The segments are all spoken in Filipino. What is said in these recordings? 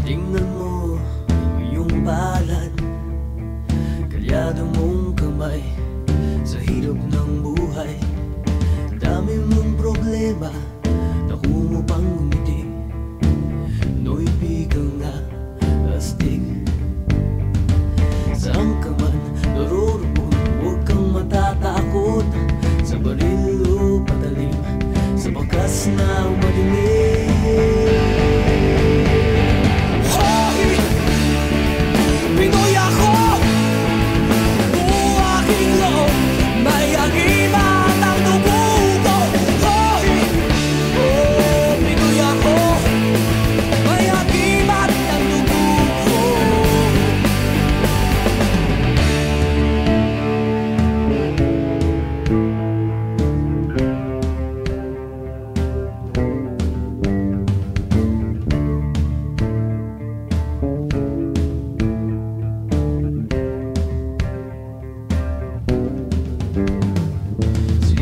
Tingnan mo iyong palad, kalyado mong kamay sa hirap ng buhay. Dami mong problema, naku mo pang ngumiti. No'y bigang nga astig. Saan ka man naroroon, huwag kang matatakot. Sa baril o patalim, sa bakas na madilim.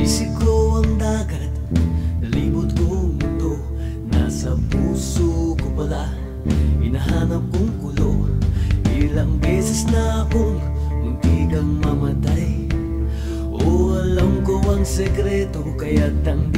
Isip ko ang dagat, nalibot kong mundo. Nasa puso ko pala, hinahanap kong kulo. Ilang beses na akong muntikang mamatay. O alam ko ang sekreto, kaya't ang